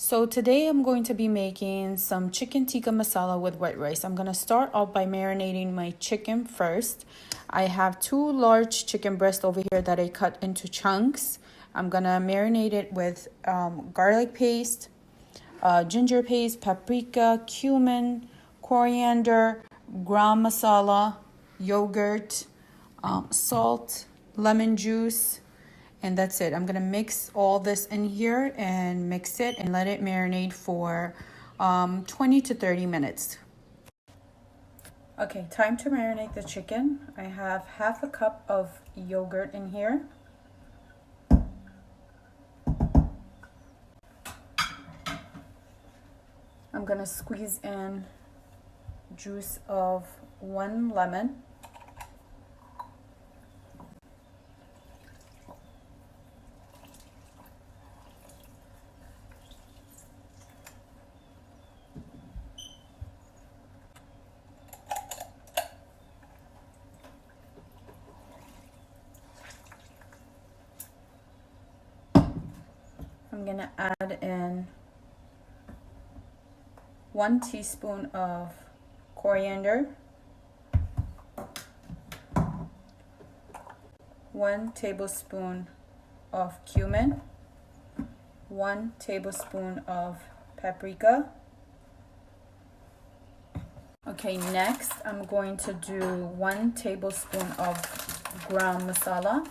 So today I'm going to be making some chicken tikka masala with white rice. I'm going to start off by marinating my chicken first. I have 2 large chicken breasts over here that I cut into chunks. I'm going to marinate it with garlic paste, ginger paste, paprika, cumin, coriander, garam masala, yogurt, salt, lemon juice, and that's it. I'm gonna mix all this in here and mix it and let it marinate for 20 to 30 minutes. Okay, time to marinate the chicken. I have half a cup of yogurt in here. I'm gonna squeeze in juice of 1 lemon. I'm gonna add in 1 teaspoon of coriander, 1 tablespoon of cumin, 1 tablespoon of paprika. Okay, next I'm going to do 1 tablespoon of garam masala,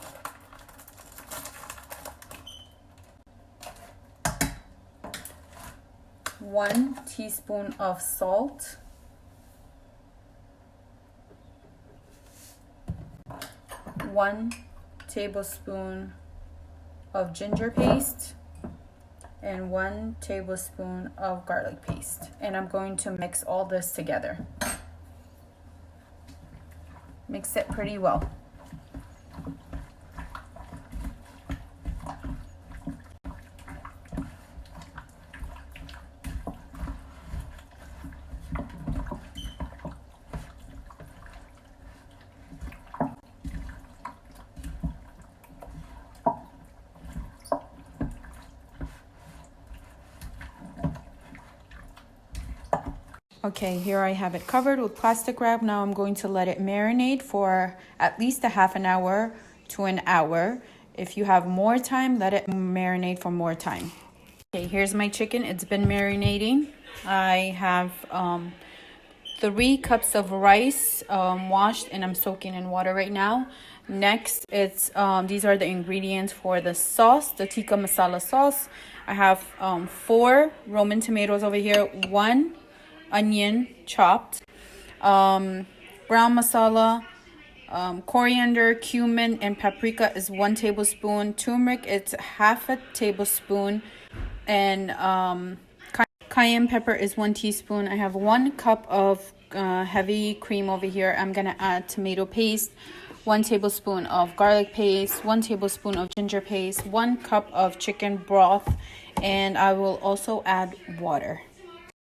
1 teaspoon of salt, 1 tablespoon of ginger paste, and 1 tablespoon of garlic paste. And I'm going to mix all this together. Mix it pretty well. Okay, here I have it covered with plastic wrap. Now I'm going to let it marinate for at least a half an hour to an hour. If you have more time, let it marinate for more time. Okay, here's my chicken. It's been marinating. I have 3 cups of rice washed, and I'm soaking in water right now. Next, it's these are the ingredients for the sauce, the tikka masala sauce. I have 4 Roman tomatoes over here, 1 onion chopped, brown masala, coriander, cumin, and paprika is 1 tablespoon. Turmeric, it's half a tablespoon, and cayenne pepper is 1 teaspoon. I have 1 cup of heavy cream over here. I'm gonna add tomato paste, 1 tablespoon of garlic paste, 1 tablespoon of ginger paste, 1 cup of chicken broth, and I will also add water.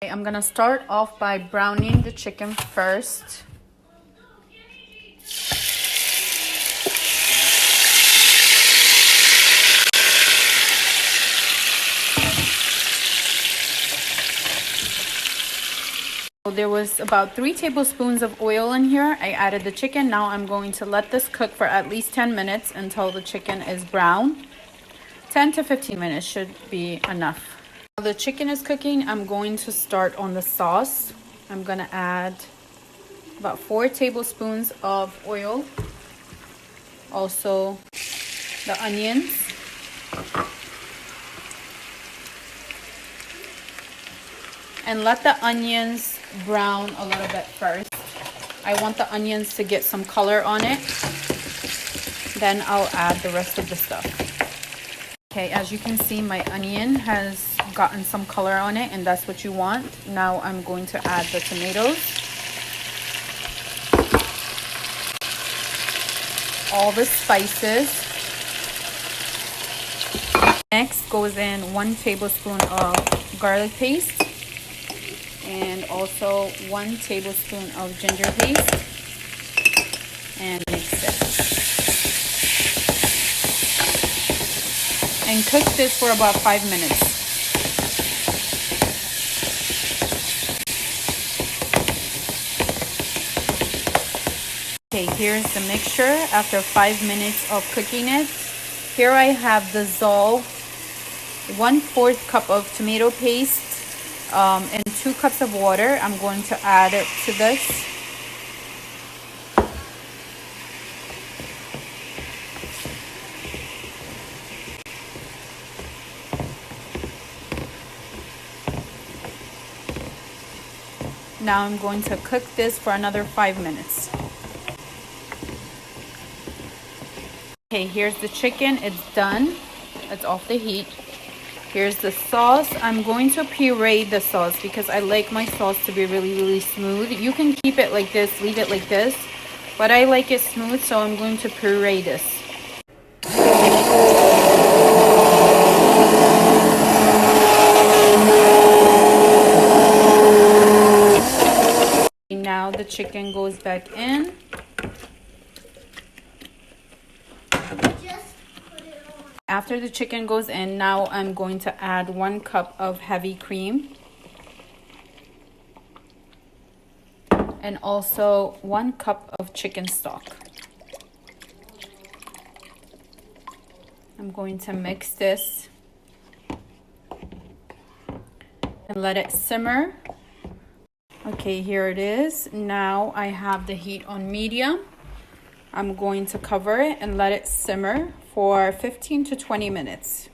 I'm gonna start off by browning the chicken first. There was about 3 tablespoons of oil in here. I added the chicken. Now I'm going to let this cook for at least 10 minutes until the chicken is brown. 10 to 15 minutes should be enough. While the chicken is cooking, I'm going to start on the sauce. I'm gonna add about 4 tablespoons of oil. Also the onions. And let the onions brown a little bit first. I want the onions to get some color on it. Then I'll add the rest of the stuff. Okay, as you can see, my onion has gotten some color on it, and that's what you want. Now I'm going to add the tomatoes, all the spices. Next goes in 1 tablespoon of garlic paste, and also 1 tablespoon of ginger paste, and mix it. And cook this for about 5 minutes. Okay, here's the mixture after 5 minutes of cooking it. Here I have dissolved 1/4 cup of tomato paste and 2 cups of water. I'm going to add it to this. Now I'm going to cook this for another 5 minutes. Okay, here's the chicken. It's done. It's off the heat. Here's the sauce. I'm going to puree the sauce because I like my sauce to be really smooth. You can keep it like this, leave it like this, but I like it smooth, so I'm going to puree this. Now the chicken goes back in. After the chicken goes in, now I'm going to add 1 cup of heavy cream. And also 1 cup of chicken stock. I'm going to mix this and let it simmer. Okay, here it is. Now I have the heat on medium. I'm going to cover it and let it simmer for 15 to 20 minutes.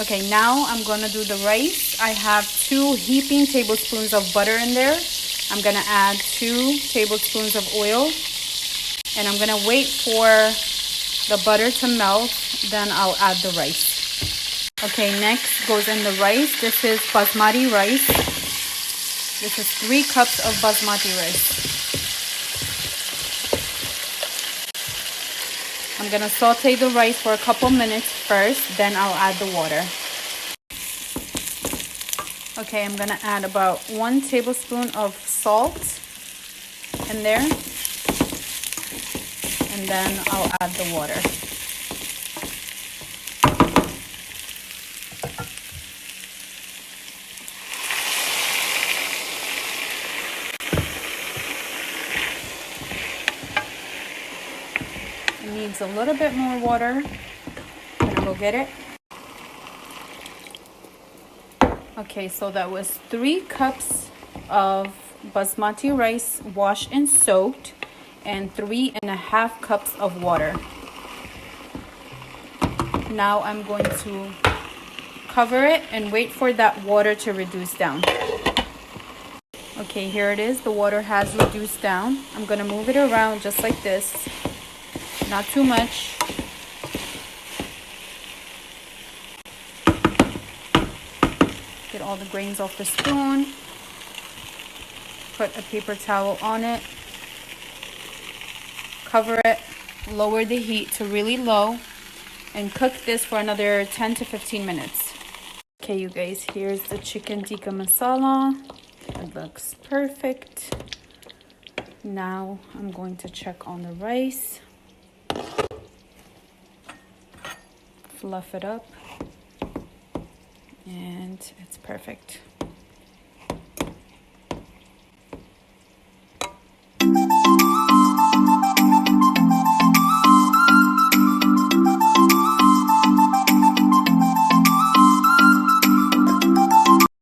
Okay, now I'm gonna do the rice. I have 2 heaping tablespoons of butter in there. I'm gonna add 2 tablespoons of oil, and I'm gonna wait for the butter to melt, then I'll add the rice. Okay, next goes in the rice. This is basmati rice. This is 3 cups of basmati rice. I'm gonna saute the rice for a couple minutes first, then I'll add the water. Okay, I'm gonna add about 1 tablespoon of salt in there, and then I'll add the water. It needs a little bit more water. I'm gonna go get it. Okay, so that was 3 cups of basmati rice washed and soaked, and 3.5 cups of water. Now I'm going to cover it and wait for that water to reduce down. Okay, here it is. The water has reduced down. I'm gonna move it around just like this. Not too much. Get all the grains off the spoon. Put a paper towel on it. Cover it. Lower the heat to really low. And cook this for another 10 to 15 minutes. Okay, you guys, here's the chicken tikka masala. It looks perfect. Now I'm going to check on the rice. Fluff it up, and it's perfect.